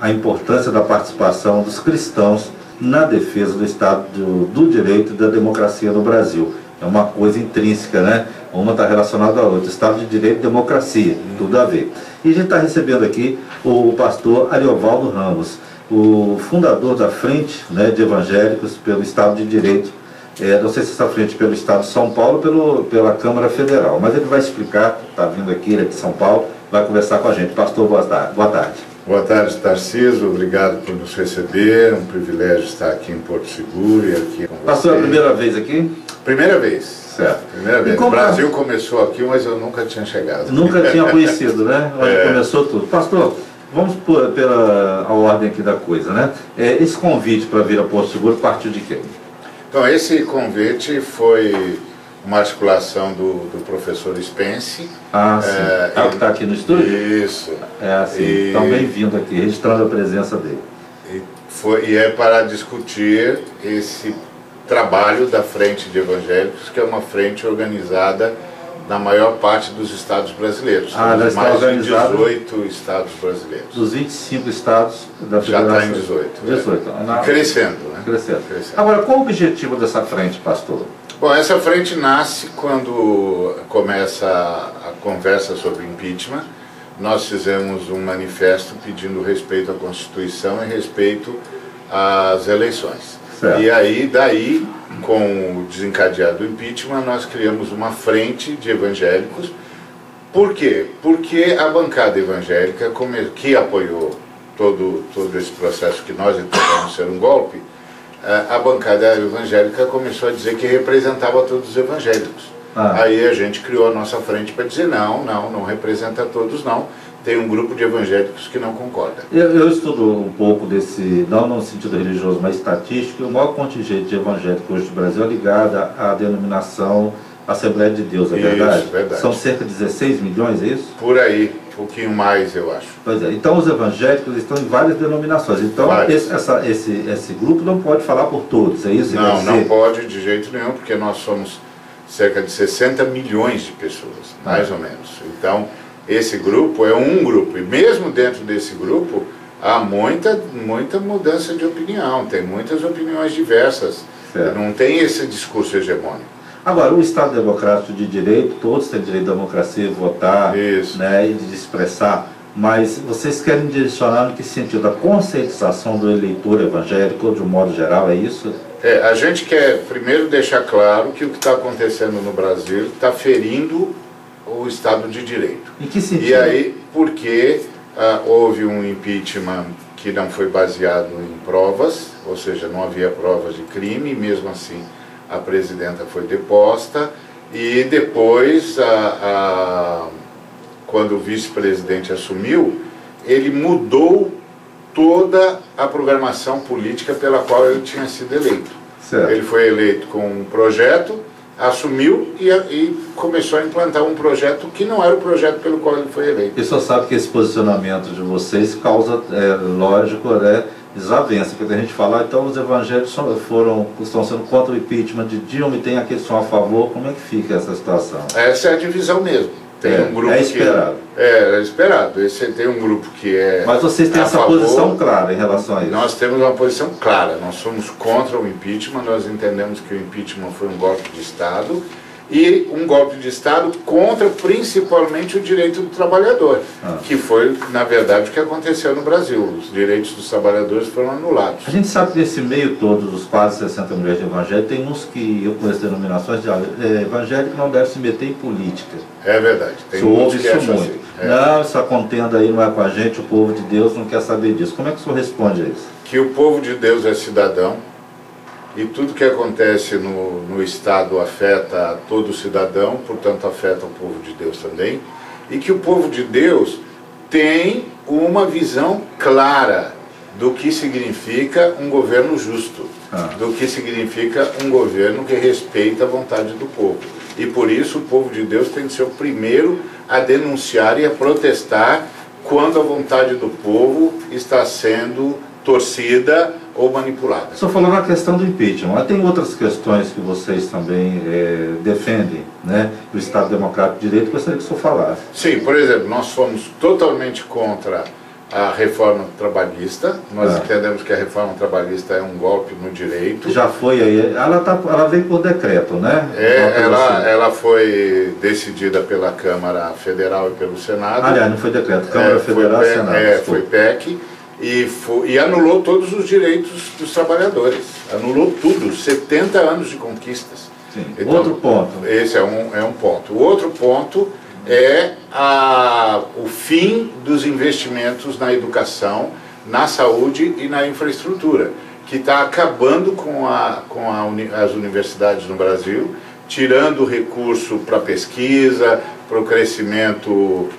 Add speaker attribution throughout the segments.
Speaker 1: a importância da participação dos cristãos na defesa do Estado do Direito e da democracia no Brasil. É uma coisa intrínseca, né? Uma está relacionada à outra. Estado de Direito e democracia, tudo a ver. E a gente está recebendo aqui o pastor Ariovaldo Ramos, o fundador da Frente, né, de Evangélicos pelo Estado de Direito. Não sei se essa frente pelo Estado de São Paulo ou pela Câmara Federal, mas ele vai explicar, está vindo aqui, ele é de São Paulo, vai conversar com a gente. Pastor, boa tarde.
Speaker 2: Boa tarde, Tarcísio, obrigado por nos receber, é um privilégio estar aqui em Porto Seguro e aqui com você.
Speaker 1: Pastor, é a primeira vez aqui?
Speaker 2: Primeira vez.
Speaker 1: Certo.
Speaker 2: Primeira vez. O Brasil começou aqui, mas eu nunca tinha chegado.
Speaker 1: Nunca tinha conhecido, né? Onde começou tudo. Pastor, vamos pela a ordem aqui da coisa, né? Esse convite para vir a Porto Seguro partiu de quê?
Speaker 2: Então, esse convite foi uma articulação do professor Spence.
Speaker 1: Ah, sim. É o que está aqui no estúdio?
Speaker 2: Isso.
Speaker 1: É assim. Então, bem-vindo aqui, registrando a presença dele.
Speaker 2: E é para discutir esse trabalho da Frente de Evangélicos, que é uma frente organizada na maior parte dos estados brasileiros.
Speaker 1: Temos
Speaker 2: mais de 18 estados brasileiros.
Speaker 1: Dos 25 estados da Federação.
Speaker 2: Já está em 18.
Speaker 1: 18.
Speaker 2: Crescendo, né?
Speaker 1: Crescendo. Agora, qual o objetivo dessa frente, pastor?
Speaker 2: Bom, essa frente nasce quando começa a conversa sobre impeachment. Nós fizemos um manifesto pedindo respeito à Constituição e respeito às eleições.
Speaker 1: Certo.
Speaker 2: E aí, daí, com o desencadear do impeachment, nós criamos uma frente de evangélicos. Por quê? Porque a bancada evangélica, que apoiou todo esse processo que nós entendemos ser um golpe, a bancada evangélica começou a dizer que representava todos os evangélicos. Aí a gente criou a nossa frente para dizer não representa todos não. Tem um grupo de evangélicos que não concorda.
Speaker 1: Eu estudo um pouco desse, não no sentido religioso, mas estatístico. O maior contingente de evangélicos hoje do Brasil é ligado à denominação Assembleia de Deus, é verdade?
Speaker 2: Isso, verdade.
Speaker 1: São cerca de 16 milhões, é isso?
Speaker 2: Por aí, um pouquinho mais, eu acho.
Speaker 1: Pois é, então os evangélicos estão em várias denominações. Então esse grupo não pode falar por todos, é isso?
Speaker 2: Não pode de jeito nenhum, porque nós somos cerca de 60 milhões de pessoas, mais ou menos. Então, esse grupo é um grupo, e mesmo dentro desse grupo há muita mudança de opinião, tem muitas opiniões diversas, não tem esse discurso hegemônico.
Speaker 1: Agora, o Estado Democrático de Direito, todos têm direito à democracia, votar, né, e de expressar, mas vocês querem direcionar no que sentido? A conscientização do eleitor evangélico, de um modo geral, é isso?
Speaker 2: A gente quer primeiro deixar claro que o que está acontecendo no Brasil está ferindo o Estado de Direito.
Speaker 1: Em que sentido?
Speaker 2: E aí, porque houve um impeachment que não foi baseado em provas, ou seja, não havia provas de crime, mesmo assim a presidenta foi deposta, e depois, quando o vice-presidente assumiu, ele mudou toda a programação política pela qual ele tinha sido eleito.
Speaker 1: Certo.
Speaker 2: Ele foi eleito com um projeto, assumiu e começou a implantar um projeto que não era o projeto pelo qual ele foi eleito.
Speaker 1: E só sabe que esse posicionamento de vocês causa, lógico, desavença, porque a gente fala, então os evangélicos estão sendo contra o impeachment de Dilma e tem aqueles que são a favor. Como é que fica essa situação?
Speaker 2: Essa é a divisão mesmo. Tem um grupo
Speaker 1: esperado.
Speaker 2: É esperado. Tem um grupo que é.
Speaker 1: Mas vocês têm essa posição clara em relação a isso?
Speaker 2: Nós temos uma posição clara. Nós somos contra o impeachment. Nós entendemos que o impeachment foi um golpe de Estado e um golpe de Estado contra principalmente o direito do trabalhador, que foi, na verdade, o que aconteceu no Brasil. Os direitos dos trabalhadores foram anulados.
Speaker 1: A gente sabe que nesse meio todo dos quase 60 milhões de evangélicos, tem uns que eu conheço denominações de evangélico não deve se meter em política.
Speaker 2: É verdade. Tem
Speaker 1: ouve isso muito.
Speaker 2: Assim.
Speaker 1: Não, essa contenda aí não é com a gente, o povo de Deus não quer saber disso. Como é que o senhor responde a isso?
Speaker 2: Que o povo de Deus é cidadão, e tudo que acontece no Estado afeta todo cidadão, portanto afeta o povo de Deus também, e que o povo de Deus tem uma visão clara do que significa um governo justo, do que significa um governo que respeita a vontade do povo. E por isso o povo de Deus tem que ser o primeiro a denunciar e a protestar quando a vontade do povo está sendo torcida ou manipulada.
Speaker 1: O senhor falou na questão do impeachment, mas tem outras questões que vocês também defendem, né, do Estado Democrático de Direito, que eu gostaria que o senhor falasse.
Speaker 2: Sim, por exemplo, nós somos totalmente contra a reforma trabalhista. Nós entendemos que a reforma trabalhista é um golpe no direito.
Speaker 1: Já foi aí, ela veio por decreto, né?
Speaker 2: Ela foi decidida pela Câmara Federal e pelo Senado.
Speaker 1: Aliás, não foi decreto, Câmara Federal e Senado.
Speaker 2: Foi PEC e anulou todos os direitos dos trabalhadores. Anulou tudo, 70 anos de conquistas.
Speaker 1: Sim. Então, outro ponto.
Speaker 2: Esse é um ponto. O outro ponto é o fim dos investimentos na educação, na saúde e na infraestrutura, que está acabando com as universidades no Brasil, tirando recurso para pesquisa, para o crescimento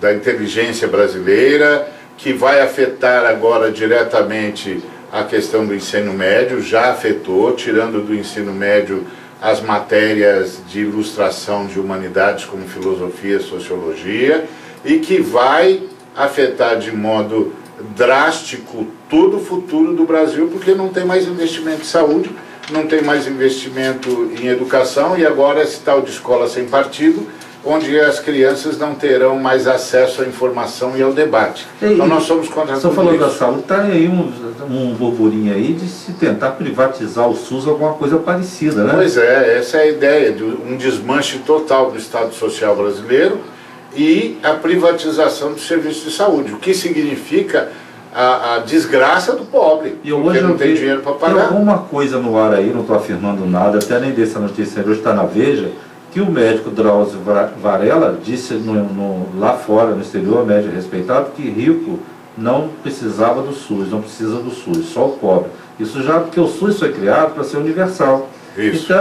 Speaker 2: da inteligência brasileira, que vai afetar agora diretamente a questão do ensino médio, já afetou, tirando do ensino médio as matérias de ilustração de humanidades como filosofia e sociologia, e que vai afetar de modo drástico todo o futuro do Brasil, porque não tem mais investimento em saúde, não tem mais investimento em educação, e agora esse tal de escola sem partido, onde as crianças não terão mais acesso à informação e ao debate. Então nós somos contra tudo isso. Você falou da
Speaker 1: saúde, está aí um burburinho aí de se tentar privatizar o SUS, alguma coisa parecida, né?
Speaker 2: Pois é, essa é a ideia, de um desmanche total do Estado Social brasileiro e a privatização do serviço de saúde, o que significa a desgraça do pobre, porque não tem dinheiro para pagar.
Speaker 1: Tem alguma coisa no ar aí, não estou afirmando nada, até nem dessa notícia hoje está na Veja, que o médico Drauzio Varela disse lá fora, no exterior, médico respeitado, que rico não precisava do SUS, não precisa do SUS, só o pobre. Isso já porque o SUS foi criado para ser universal.
Speaker 2: Isso.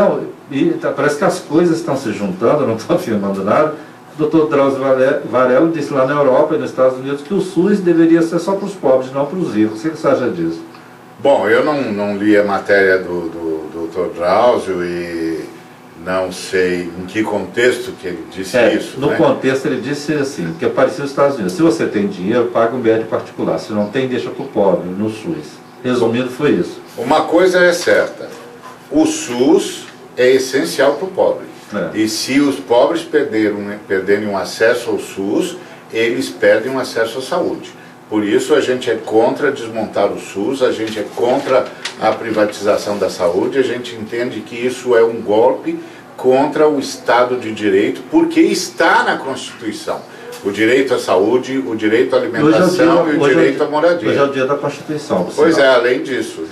Speaker 1: Então, parece que as coisas estão se juntando, não estou afirmando nada. O Dr. Drauzio Varela disse lá na Europa e nos Estados Unidos que o SUS deveria ser só para os pobres, não para os ricos. O que você acha disso?
Speaker 2: Bom, eu não li a matéria do Dr. Drauzio e não sei em que contexto que ele disse isso.
Speaker 1: No contexto ele disse assim, que é parecido nos Estados Unidos. Se você tem dinheiro, paga um médico particular. Se não tem, deixa para o pobre, no SUS. Resumindo, foi isso.
Speaker 2: Uma coisa é certa, o SUS é essencial para o pobre. E se os pobres perderem um acesso ao SUS, eles perdem um acesso à saúde. Por isso a gente é contra desmontar o SUS, a gente é contra a privatização da saúde, a gente entende que isso é um golpe contra o Estado de Direito, porque está na Constituição. O direito à saúde, o direito à alimentação e o direito à moradia.
Speaker 1: Hoje é o dia da Constituição.
Speaker 2: Pois é, além disso.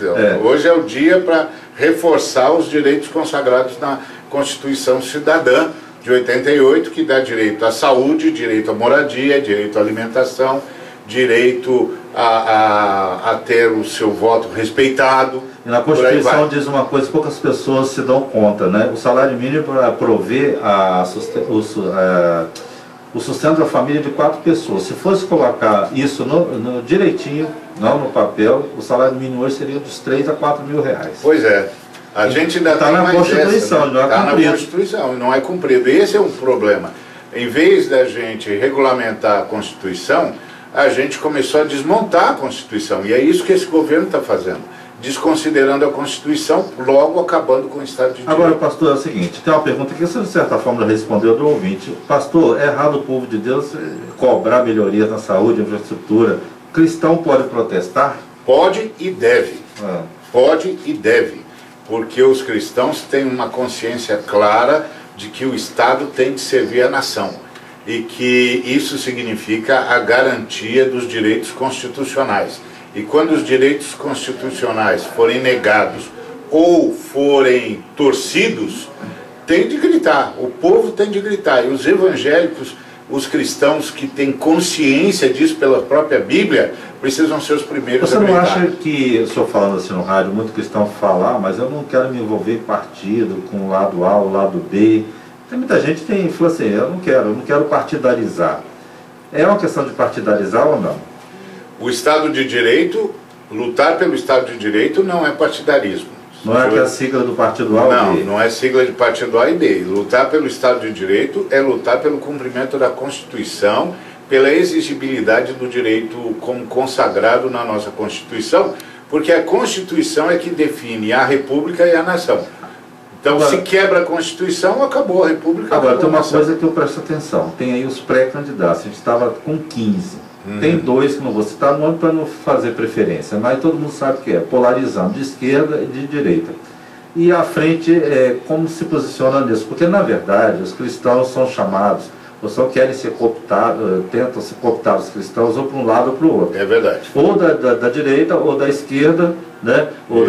Speaker 2: Hoje é o dia para reforçar os direitos consagrados na Constituição Cidadã de 88, que dá direito à saúde, direito à moradia, direito à alimentação, direito a ter o seu voto respeitado.
Speaker 1: E na Constituição diz uma coisa que poucas pessoas se dão conta, né? O salário mínimo para prover o sustento da família de 4 pessoas. Se fosse colocar isso no direitinho, não no papel, o salário mínimo hoje seria dos 3 a 4 mil reais.
Speaker 2: Pois é. A gente ainda
Speaker 1: está na Constituição, não é cumprido.
Speaker 2: Está na Constituição e não é cumprido. Esse é um problema. Em vez da gente regulamentar a Constituição, a gente começou a desmontar a Constituição. E é isso que esse governo está fazendo. Desconsiderando a Constituição, logo acabando com o Estado de Direito.
Speaker 1: Agora, pastor, é o seguinte, tem uma pergunta que você de certa forma respondeu do ouvinte. Pastor, é errado o povo de Deus cobrar melhorias na saúde, infraestrutura? Cristão pode protestar?
Speaker 2: Pode e deve. Pode e deve. Porque os cristãos têm uma consciência clara de que o Estado tem de servir a nação. E que isso significa a garantia dos direitos constitucionais. E quando os direitos constitucionais forem negados ou forem torcidos, tem de gritar, o povo tem de gritar. E os evangélicos, os cristãos que têm consciência disso pela própria Bíblia, precisam ser os primeiros a gritar.
Speaker 1: Você não acha que, o senhor falando assim no rádio, muito cristão fala, mas eu não quero me envolver em partido, com o lado A, o lado B. Tem muita gente que fala assim, eu não quero partidarizar. É uma questão de partidarizar ou não?
Speaker 2: O Estado de Direito, lutar pelo Estado de Direito não é partidarismo.
Speaker 1: Não é que é a sigla do partido A ou B?
Speaker 2: Não é sigla de partido A e B. Lutar pelo Estado de Direito é lutar pelo cumprimento da Constituição, pela exigibilidade do direito como consagrado na nossa Constituição, porque a Constituição é que define a República e a nação. Então,
Speaker 1: agora,
Speaker 2: se quebra a Constituição, acabou a República.
Speaker 1: Agora, tem uma coisa que eu presto atenção. Tem aí os pré-candidatos. A gente estava com 15. Tem dois que não vou citar o nome para não fazer preferência, mas todo mundo sabe que é polarizando de esquerda e de direita. E a frente, como se posiciona nisso? Porque, na verdade, os cristãos são chamados, ou só querem ser cooptados, tentam se cooptar os cristãos ou para um lado ou para o outro.
Speaker 2: É verdade.
Speaker 1: Ou da direita ou da esquerda, né? Ou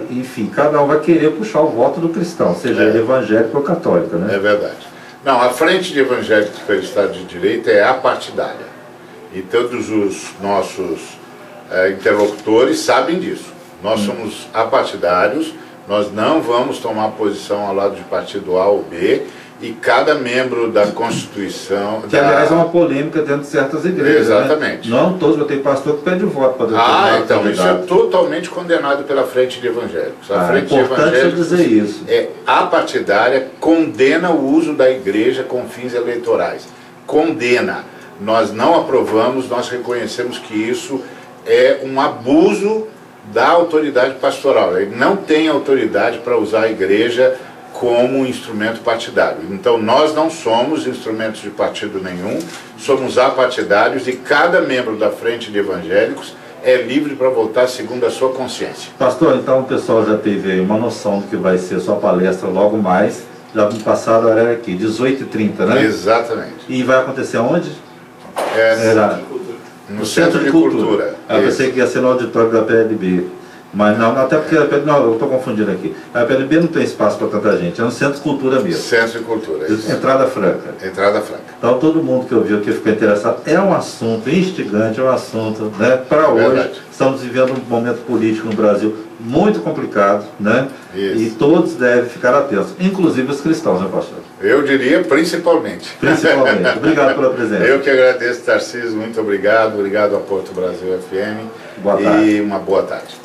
Speaker 1: enfim, cada um vai querer puxar o voto do cristão, seja ele evangélico ou católico, né?
Speaker 2: É verdade. Não, a frente de evangélicos pelo Estado de Direito é apartidária. E todos os nossos interlocutores sabem disso. Nós somos apartidários, nós não vamos tomar posição ao lado de partido A ou B, e cada membro da Constituição...
Speaker 1: Que, aliás, é uma polêmica dentro de certas igrejas.
Speaker 2: Exatamente.
Speaker 1: Né? Não todos, eu tenho pastor que pede voto para
Speaker 2: determinado então, isso é totalmente condenado pela frente de evangélicos. A frente de evangélicos
Speaker 1: dizer isso.
Speaker 2: É apartidária, condena o uso da igreja com fins eleitorais. Condena. Nós não aprovamos, nós reconhecemos que isso é um abuso da autoridade pastoral. Ele não tem autoridade para usar a igreja como instrumento partidário. Então, nós não somos instrumentos de partido nenhum, somos apartidários e cada membro da frente de evangélicos é livre para votar segundo a sua consciência.
Speaker 1: Pastor, então o pessoal já teve aí uma noção do que vai ser sua palestra logo mais. Já no passado era aqui, 18h30, né?
Speaker 2: Exatamente.
Speaker 1: E vai acontecer onde?
Speaker 2: No Centro de Cultura.
Speaker 1: Eu pensei que ia ser no auditório da PLB. Mas não, até porque não, eu estou confundindo aqui. A PLB não tem espaço para tanta gente, é no Centro de Cultura mesmo.
Speaker 2: Centro de Cultura, isso.
Speaker 1: Entrada franca.
Speaker 2: Entrada franca.
Speaker 1: Então todo mundo que ouviu aqui ficou interessado. É um assunto instigante, é um assunto, né? Para hoje, estamos vivendo um momento político no Brasil muito complicado, né? Isso. E todos devem ficar atentos, inclusive os cristãos, né, pastor?
Speaker 2: Eu diria principalmente.
Speaker 1: Principalmente. Obrigado pela presença.
Speaker 2: Eu que agradeço, Tarcísio, muito obrigado. Obrigado a Porto Brasil FM.
Speaker 1: Boa tarde.
Speaker 2: E uma boa tarde.